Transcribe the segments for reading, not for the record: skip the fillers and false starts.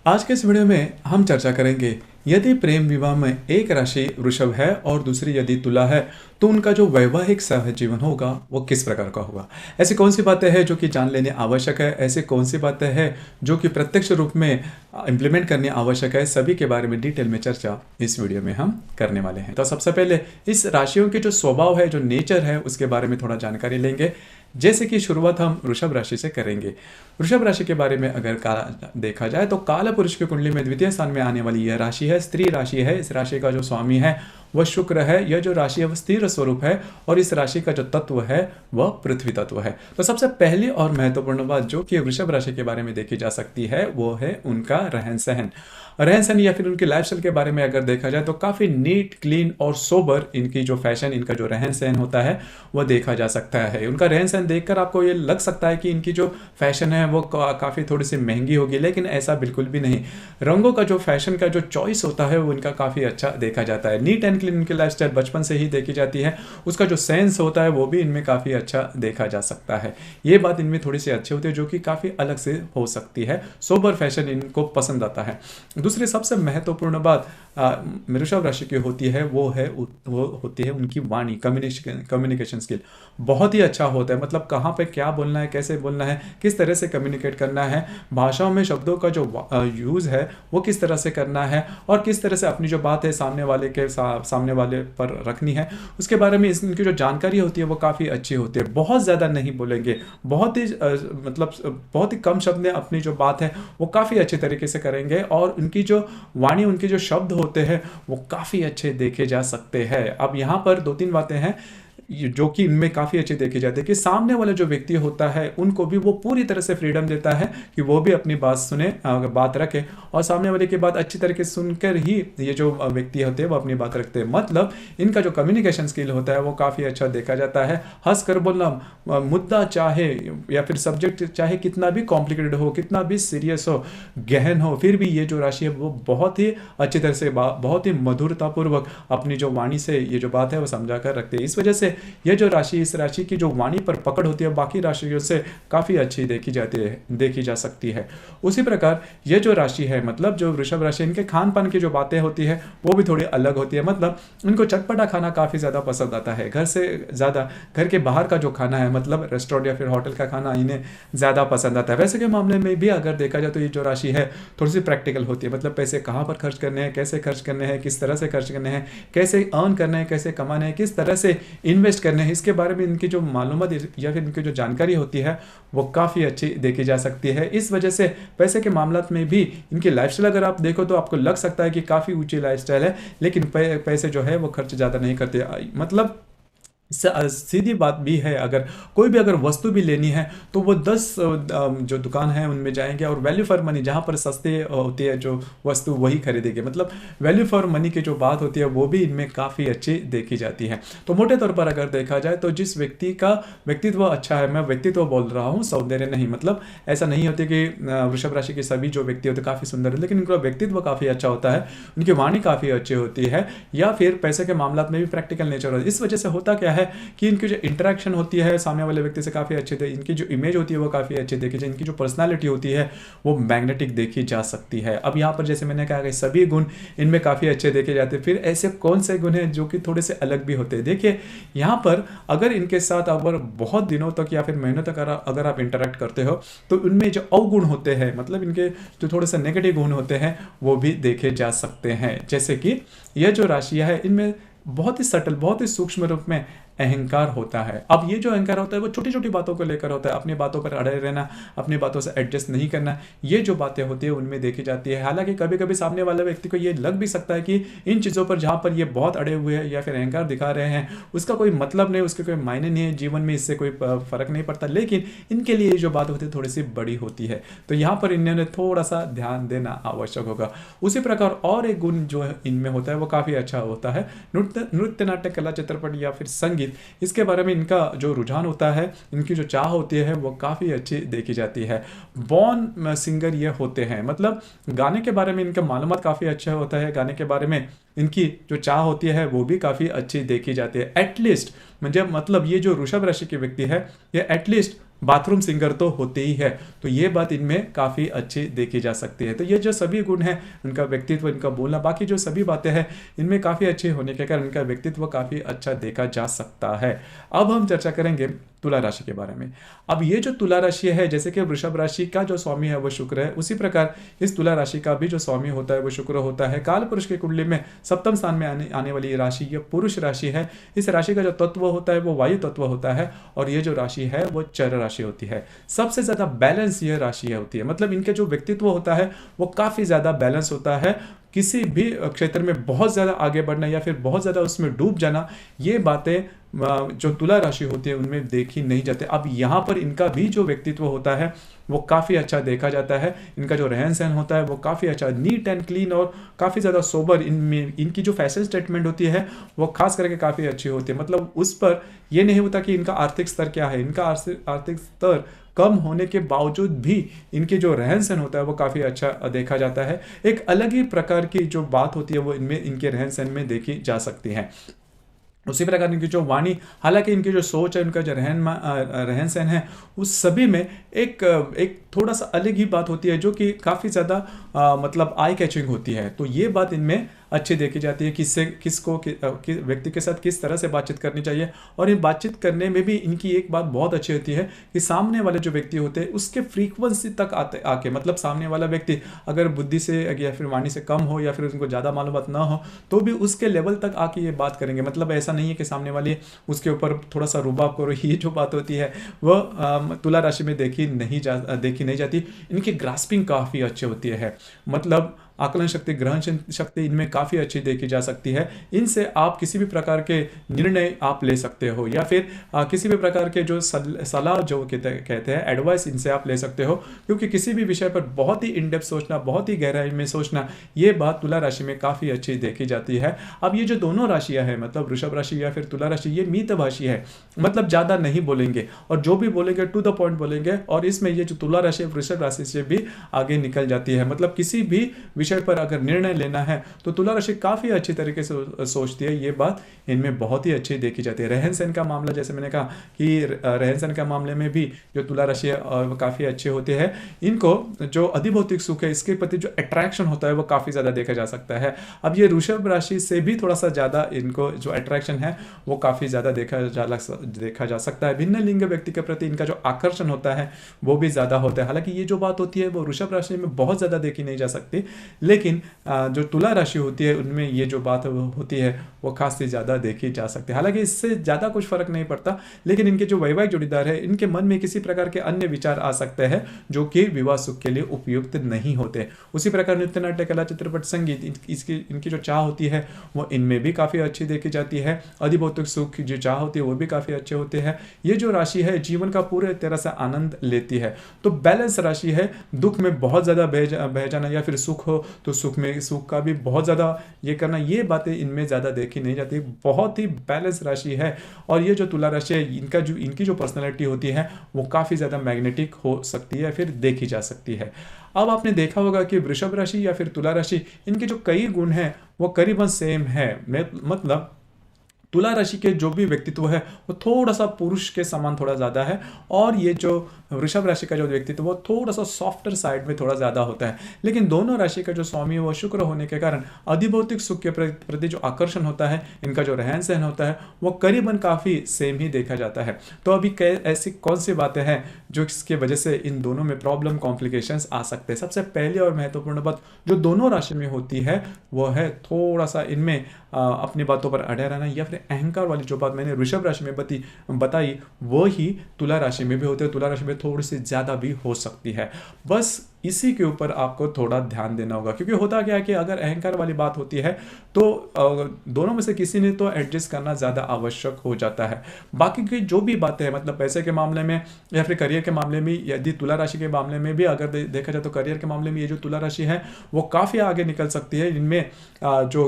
आज के इस वीडियो में हम चर्चा करेंगे, यदि प्रेम विवाह में एक राशि वृषभ है और दूसरी यदि तुला है तो उनका जो वैवाहिक सहजीवन होगा वो किस प्रकार का होगा। ऐसी कौन सी बातें हैं जो कि जान लेनी आवश्यक है, ऐसी कौन सी बातें हैं जो कि प्रत्यक्ष रूप में इम्प्लीमेंट करनी आवश्यक है, सभी के बारे में डिटेल में चर्चा इस वीडियो में हम करने वाले हैं। तो सबसे पहले इस राशियों के जो स्वभाव है, जो नेचर है, उसके बारे में थोड़ा जानकारी लेंगे। जैसे कि शुरुआत हम वृषभ राशि से करेंगे। वृषभ राशि के बारे में अगर देखा जाए तो काला पुरुष की कुंडली में द्वितीय स्थान में आने वाली यह राशि है, स्त्री राशि है। इस राशि का जो स्वामी है वह शुक्र है। यह जो राशि है वह स्थिर स्वरूप है और इस राशि का जो तत्व है वह पृथ्वी तत्व है। तो सबसे पहली और महत्वपूर्ण बात जो कि वृषभ राशि के बारे में देखी जा सकती है वो है उनका रहन सहन। रहन सहन या फिर उनकी लाइफस्टाइल के बारे में अगर देखा जाए तो काफ़ी नीट, क्लीन और सोबर इनकी जो फैशन, इनका जो रहन सहन होता है वह देखा जा सकता है। उनका रहन सहन देखकर आपको ये लग सकता है कि इनकी जो फैशन है वो काफ़ी थोड़ी सी महंगी होगी, लेकिन ऐसा बिल्कुल भी नहीं। रंगों का जो फैशन का जो चॉइस होता है वो इनका काफ़ी अच्छा देखा जाता है। नीट एंड क्लीन इनकी लाइफस्टाइल बचपन से ही देखी जाती है। उसका जो सेंस होता है वो भी इनमें काफ़ी अच्छा देखा जा सकता है। ये बात इनमें थोड़ी सी अच्छी होती है जो कि काफ़ी अलग से हो सकती है। सोबर फैशन इनको पसंद आता है। दूसरी सबसे महत्वपूर्ण बात वृषभ राशि की होती है वो होती है उनकी वाणी, कम्युनिकेशन स्किल बहुत ही अच्छा होता है। मतलब कहाँ पे क्या बोलना है, कैसे बोलना है, किस तरह से कम्युनिकेट करना है, भाषाओं में शब्दों का जो यूज़ है वो किस तरह से करना है और किस तरह से अपनी जो बात है सामने वाले पर रखनी है, उसके बारे में इनकी जो जानकारी होती है वो काफ़ी अच्छी होती है। बहुत ज़्यादा नहीं बोलेंगे, बहुत ही बहुत ही कम शब्द में अपनी जो बात है वो काफ़ी अच्छे तरीके से करेंगे और उनकी जो वाणी, उनके जो शब्द होते हैं वो काफ़ी अच्छे देखे जा सकते हैं। अब यहाँ पर दो तीन बातें हैं जो कि इनमें काफ़ी अच्छी देखी जाती है कि सामने वाला जो व्यक्ति होता है उनको भी वो पूरी तरह से फ्रीडम देता है कि वो भी अपनी बात सुने, बात रखे और सामने वाले की बात अच्छी तरीके से सुनकर ही ये जो व्यक्ति होते हैं वो अपनी बात रखते हैं। मतलब इनका जो कम्युनिकेशन स्किल होता है वो काफ़ी अच्छा देखा जाता है। हंस कर बोलना, मुद्दा चाहे या फिर सब्जेक्ट चाहे कितना भी कॉम्प्लिकेटेड हो, कितना भी सीरियस हो, गहन हो, फिर भी ये जो राशि है वो बहुत ही अच्छी तरह से, बहुत ही मधुरतापूर्वक अपनी जो वाणी से ये जो बात है वो समझा कर रखते हैं। इस वजह से यह जो राशि, इस राशि की जो वाणी पर पकड़ होती है बाकी राशियों से काफ़ी अच्छी देखी जा सकती है। उसी प्रकार यह जो राशि है, मतलब जो वृषभ राशि, इनके खान पान की जो बातें होती है वो भी थोड़ी अलग होती है। मतलब इनको चटपटा खाना काफ़ी ज़्यादा पसंद आता है। घर से ज़्यादा घर के बाहर का जो खाना है, मतलब रेस्टोरेंट या फिर होटल का खाना इन्हें ज़्यादा पसंद आता है। वैसे के मामले में भी अगर देखा जाए तो ये जो राशि है थोड़ी सी प्रैक्टिकल होती है। मतलब पैसे कहाँ पर खर्च करने हैं, कैसे खर्च करने हैं, किस तरह से खर्च करने हैं, कैसे अर्न करने हैं, कैसे कमाने हैं, किस तरह से इन्वेस्ट करने हैं, इसके बारे में इनकी जो मालूमात या फिर इनकी जो जानकारी होती है वो काफ़ी अच्छी देखी जा सकती है। इस वजह से पैसे के मामलों में भी इनकी लाइफस्टाइल अगर आप देखो तो आपको लग सकता है कि काफ़ी ऊंची लाइफस्टाइल है, लेकिन पैसे जो है वो खर्च ज़्यादा नहीं करते। मतलब सीधी बात भी है, अगर कोई भी अगर वस्तु भी लेनी है तो वो 10 जो दुकान है उनमें जाएंगे और वैल्यू फॉर मनी, जहाँ पर सस्ते होती है जो वस्तु वही खरीदेंगे। मतलब वैल्यू फॉर मनी की जो बात होती है वो भी इनमें काफ़ी अच्छी देखी जाती है। तो मोटे तौर पर अगर देखा जाए तो जिस व्यक्ति का व्यक्तित्व अच्छा है, मैं व्यक्तित्व बोल रहा हूँ, सौंदर्य नहीं। मतलब ऐसा नहीं होती कि वृषभ राशि के सभी जो व्यक्ति होते काफ़ी सुंदर है, लेकिन उनका व्यक्तित्व काफ़ी अच्छा होता है, उनकी वाणी काफ़ी अच्छी होती है, या फिर पैसे के मामलों में भी प्रैक्टिकल नेचर होता है। इस वजह से होता क्या है कि इनकी जो इंटरेक्शन होती है सामने वाले व्यक्ति से काफ़ी अच्छे थे, इनकी जो इमेज होती है वो काफ़ी अच्छी देखी जाए, इनकी जो पर्सनालिटी होती है वो मैग्नेटिक देखी जा सकती है। अब यहाँ पर जैसे मैंने कहा कि सभी गुण इनमें काफ़ी अच्छे देखे जाते हैं। फिर ऐसे कौन से गुण हैं जो कि थोड़े से अलग भी होते हैं। देखिए यहाँ पर अगर इनके साथ अगर बहुत दिनों तक या फिर महीनों तक अगर आप इंटरेक्ट करते हो तो उनमें जो अवगुण होते हैं, मतलब इनके जो थोड़े से नेगेटिव गुण होते हैं वो भी देखे जा सकते हैं। जैसे कि यह जो राशियाँ है इनमें बहुत ही सटल, बहुत ही सूक्ष्म रूप में अहंकार होता है। अब ये जो अहंकार होता है वो छोटी छोटी बातों को लेकर होता है, अपनी बातों पर अड़े रहना, अपनी बातों से एडजस्ट नहीं करना, ये जो बातें होती है उनमें देखी जाती है। हालांकि कभी कभी सामने वाले व्यक्ति को ये लग भी सकता है कि इन चीज़ों पर जहाँ पर ये बहुत अड़े हुए हैं या फिर अहंकार दिखा रहे हैं उसका कोई मतलब नहीं, उसके कोई मायने नहीं है, जीवन में इससे कोई फर्क नहीं पड़ता, लेकिन इनके लिए ये जो बात होती है थोड़ी सी बड़ी होती है। तो यहाँ पर इन्होंने थोड़ा सा ध्यान देना आवश्यक होगा। उसी प्रकार और एक गुण जो इनमें होता है वो काफ़ी अच्छा होता है, नृत्य, नाट्य, कला, चित्रपट या फिर संगीत। इसके बारे में इनका जो रुझान होता है, इनकी जो चाह होती है वो काफ़ी अच्छी देखी जाती है। बॉर्न सिंगर ये होते हैं, मतलब गाने के बारे में इनका मालूमात काफ़ी अच्छा होता है, गाने के बारे में इनकी जो चाह होती है वो भी काफ़ी अच्छी देखी जाती है। एटलीस्ट मतलब ये जो वृषभ राशि के व्यक्ति है ये एटलीस्ट बाथरूम सिंगर तो होते ही है। तो ये बात इनमें काफ़ी अच्छी देखी जा सकती है। तो ये जो सभी गुण हैं, उनका व्यक्तित्व, इनका बोलना, बाकी जो सभी बातें हैं, इनमें काफ़ी अच्छे होने के कारण इनका व्यक्तित्व काफ़ी अच्छा देखा जा सकता है। अब हम चर्चा करेंगे तुला राशि के बारे में। अब ये जो तुला राशि है, जैसे कि वृषभ राशि का जो स्वामी है वो शुक्र है, उसी प्रकार इस तुला राशि का भी जो स्वामी होता है वो शुक्र होता है। काल पुरुष की कुंडली में सप्तम स्थान में आने वाली राशि ये पुरुष राशि है। इस राशि का जो तत्व होता है वो वायु तत्व होता है, और ये जो राशि है वो चर राशि होती है। सबसे ज्यादा बैलेंस ये राशि होती है, मतलब इनके जो व्यक्तित्व होता है वो काफी ज्यादा बैलेंस होता है। किसी भी क्षेत्र में बहुत ज़्यादा आगे बढ़ना या फिर बहुत ज़्यादा उसमें डूब जाना, ये बातें जो तुला राशि होती है उनमें देखी नहीं जाती। अब यहाँ पर इनका भी जो व्यक्तित्व होता है वो काफ़ी अच्छा देखा जाता है। इनका जो रहन सहन होता है वो काफ़ी अच्छा, नीट एंड क्लीन और काफ़ी ज़्यादा सोबर। इनमें इनकी जो फैशन स्टेटमेंट होती है वो खास करके काफ़ी अच्छी होती है। मतलब उस पर यह नहीं होता कि इनका आर्थिक स्तर क्या है, इनका आर्थिक स्तर कम होने के बावजूद भी इनके जो रहन सहन होता है वो काफ़ी अच्छा देखा जाता है। एक अलग ही प्रकार की जो बात होती है वो इनमें, इनके रहन सहन में देखी जा सकती है। उसी प्रकार इनकी जो वाणी, हालांकि इनकी जो सोच है, उनका जो रहन सहन है, उस सभी में एक एक थोड़ा सा अलग ही बात होती है जो कि काफ़ी ज़्यादा मतलब आई कैचिंग होती है। तो ये बात इनमें अच्छी देखी जाती है, किसको व्यक्ति के साथ किस तरह से बातचीत करनी चाहिए। और इन बातचीत करने में भी इनकी एक बात बहुत अच्छी होती है कि सामने वाले जो व्यक्ति होते हैं उसके फ्रीक्वेंसी तक आके, मतलब सामने वाला व्यक्ति अगर बुद्धि से या फिर वाणी से कम हो या फिर उनको ज़्यादा मालूमात ना हो तो भी उसके लेवल तक आके ये बात करेंगे। मतलब ऐसा नहीं है कि सामने वाले उसके ऊपर थोड़ा सा रुबाब करो। ये जो बात होती है वह तुला राशि में देखी नहीं जाती। इनकी ग्रास्पिंग काफ़ी अच्छी होती है, मतलब आकलन शक्ति, ग्रहण शक्ति इनमें काफ़ी अच्छी देखी जा सकती है। इनसे आप किसी भी प्रकार के निर्णय आप ले सकते हो, या फिर किसी भी प्रकार के जो सलाह जो कहते हैं एडवाइस, इनसे आप ले सकते हो। क्योंकि किसी भी विषय पर बहुत ही इन डेप्थ सोचना, बहुत ही गहराई में सोचना, ये बात तुला राशि में काफ़ी अच्छी देखी जाती है। अब ये जो दोनों राशियाँ हैं, मतलब वृषभ राशि या फिर तुला राशि, ये मितभाषी है, मतलब ज़्यादा नहीं बोलेंगे और जो भी बोलेंगे टू द पॉइंट बोलेंगे। और इसमें ये जो तुला राशि वृषभ राशि से भी आगे निकल जाती है। मतलब किसी भी विषय पर अगर निर्णय लेना है तो तुला राशि काफी अच्छी तरीके से सोचती है। ये बात इनमें बहुत ही अच्छी देखी जाती है। रहन सहन का मामला, जैसे मैंने कहा कि रहन सहन का मामले में भी जो तुला राशि है काफी अच्छे होते हैं। इनको जो अधिभौतिक सुख है, इसके प्रति जो अट्रैक्शन होता है वो काफी ज्यादा देखा जा सकता है। अब ये वृषभ राशि से भी थोड़ा सा ज्यादा इनको जो अट्रैक्शन है वो काफी ज्यादा देखा जा सकता है। भिन्न लिंग व्यक्ति के प्रति इनका जो आकर्षण होता है वो भी ज्यादा होता है। हालांकि ये जो बात होती है वो वृषभ राशि में बहुत ज्यादा देखी नहीं जा सकती, लेकिन जो तुला राशि होती है उनमें ये जो बात होती है वो खासी ज़्यादा देखी जा सकती है। हालांकि इससे ज़्यादा कुछ फर्क नहीं पड़ता, लेकिन इनके जो वैवाहिक जोड़ीदार है इनके मन में किसी प्रकार के अन्य विचार आ सकते हैं जो कि विवाह सुख के लिए उपयुक्त नहीं होते। उसी प्रकार नृत्य, नाट्य, कला, चित्रपट, संगीत, इनकी जो चाह होती है वो इनमें भी काफ़ी अच्छी देखी जाती है। अधिभौतिक सुख की जो चाह होती है वो भी काफ़ी अच्छे होते हैं। ये जो राशि है जीवन का पूरे तरह से आनंद लेती है। तो बैलेंस राशि है, दुख में बहुत ज़्यादा बह जाना या फिर सुख हो तो सुख का भी बहुत ज़्यादा ये करना, ये बातें इनमें ज़्यादा देखी नहीं जाती। बहुत ही बैलेंस राशि है। और ये जो तुला राशि है इनकी जो पर्सनैलिटी होती है वो काफ़ी ज़्यादा मैग्नेटिक हो सकती है, फिर देखी जा सकती है। अब आपने देखा होगा कि वृषभ राशि या फिर तुला राशि, इनके जो कई गुण हैं वो करीबन सेम है। मतलब तुला राशि के जो भी व्यक्तित्व है वो थोड़ा सा पुरुष के समान थोड़ा ज़्यादा है, और ये जो वृषभ राशि का जो व्यक्तित्व वो थोड़ा सा सॉफ्टर साइड में थोड़ा ज़्यादा होता है। लेकिन दोनों राशि का जो स्वामी है वो शुक्र होने के कारण अधिभौतिक सुख के प्रति जो आकर्षण होता है, इनका जो रहन सहन होता है वो करीबन काफ़ी सेम ही देखा जाता है। तो अभी ऐसी कौन सी बातें हैं जो इसके वजह से इन दोनों में प्रॉब्लम, कॉम्प्लिकेशंस आ सकते हैं। सबसे पहले और महत्वपूर्ण बात जो दोनों राशि में होती है वो है थोड़ा सा इनमें अपनी बातों पर अड़े रहना, या फिर अहंकार वाली जो बात मैंने वृषभ राशि में बताई वो ही तुला राशि में भी होती है। तुला राशि में थोड़ी सी ज़्यादा भी हो सकती है। बस इसी के ऊपर आपको थोड़ा ध्यान देना होगा, क्योंकि होता क्या है कि अगर अहंकार वाली बात होती है तो दोनों में से किसी ने तो एडजस्ट करना ज़्यादा आवश्यक हो जाता है। बाकी की जो भी बातें हैं, मतलब पैसे के मामले में या फिर करियर के मामले में, यदि तुला राशि के मामले में भी अगर देखा जाए तो करियर के मामले में ये जो तुला राशि है वो काफ़ी आगे निकल सकती है। इनमें जो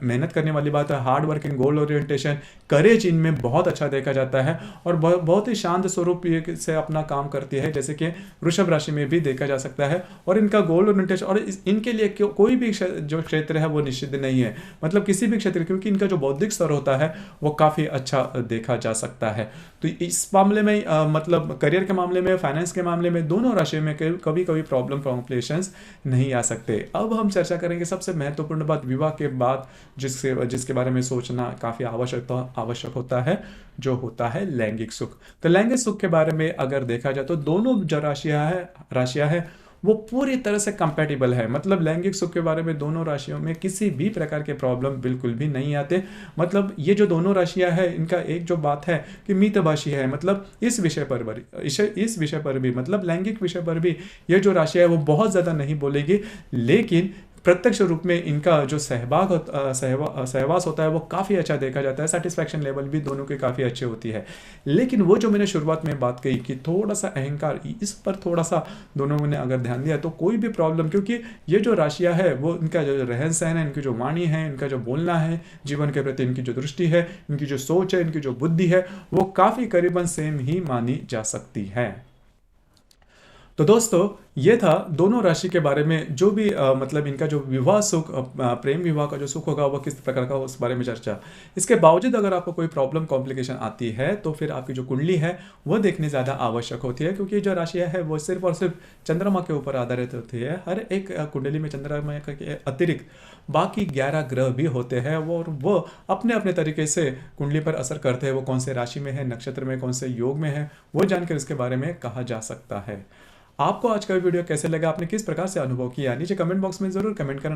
मेहनत करने वाली बात है, हार्ड वर्किंग, गोल ओरिएंटेशन, करेज इनमें बहुत अच्छा देखा जाता है और बहुत ही शांत स्वरूप से अपना काम करती है, जैसे कि वृषभ राशि में भी देखा जा सकता है। और इनका गोल और इंटरेस्ट, और इनके लिए कोई भी जो क्षेत्र है वो निश्चित नहीं है, मतलब किसी भी क्षेत्र, क्योंकि इनका जो बौद्धिक स्तर होता है वो काफ़ी अच्छा देखा जा सकता है। तो इस मामले में मतलब करियर के मामले में, फाइनेंस के मामले में, दोनों राशियों में कभी कभी प्रॉब्लम कॉम्प्लिकेशंस नहीं आ सकते। अब हम चर्चा करेंगे सबसे महत्वपूर्ण बात विवाह के बाद जिसके बारे में सोचना काफ़ी आवश्यक होता है, जो होता है लैंगिक सुख। तो लैंगिक सुख के बारे में अगर देखा जाए तो दोनों जो राशियां है वो पूरी तरह से कंपैटिबल है। मतलब लैंगिक सुख के बारे में दोनों राशियों में किसी भी प्रकार के प्रॉब्लम बिल्कुल भी नहीं आते। मतलब ये जो दोनों राशियां है इनका एक जो बात है कि मितभाषी है, मतलब इस विषय पर भी मतलब लैंगिक विषय पर भी ये जो राशि है वो बहुत ज़्यादा नहीं बोलेगी, लेकिन प्रत्यक्ष रूप में इनका जो सहवास होता है वो काफ़ी अच्छा देखा जाता है। सेटिस्फैक्शन लेवल भी दोनों की काफ़ी अच्छी होती है। लेकिन वो जो मैंने शुरुआत में बात कही कि थोड़ा सा अहंकार, इस पर थोड़ा सा दोनों ने अगर ध्यान दिया तो कोई भी प्रॉब्लम, क्योंकि ये जो राशियां है वो इनका जो रहन सहन है, इनकी जो वाणी है, इनका जो बोलना है, जीवन के प्रति इनकी जो दृष्टि है, इनकी जो सोच है, इनकी जो बुद्धि है, वो काफ़ी करीबन सेम ही मानी जा सकती है। तो दोस्तों ये था दोनों राशि के बारे में जो भी मतलब इनका जो विवाह सुख, प्रेम विवाह का जो सुख होगा वो किस प्रकार का, उस बारे में चर्चा। इसके बावजूद अगर आपको कोई प्रॉब्लम कॉम्प्लिकेशन आती है तो फिर आपकी जो कुंडली है वो देखनी ज़्यादा आवश्यक होती है, क्योंकि जो राशियाँ है वो सिर्फ और सिर्फ चंद्रमा के ऊपर आधारित होती है। हर एक कुंडली में चंद्रमा के अतिरिक्त बाकी 11 ग्रह भी होते हैं, और वो अपने अपने तरीके से कुंडली पर असर करते हैं। वो कौन से राशि में है, नक्षत्र में कौन से योग में है, वो जानकर इसके बारे में कहा जा सकता है। आपको आज का वीडियो कैसे लगा, आपने किस प्रकार से अनुभव किया, नीचे कमेंट बॉक्स में ज़रूर कमेंट करना।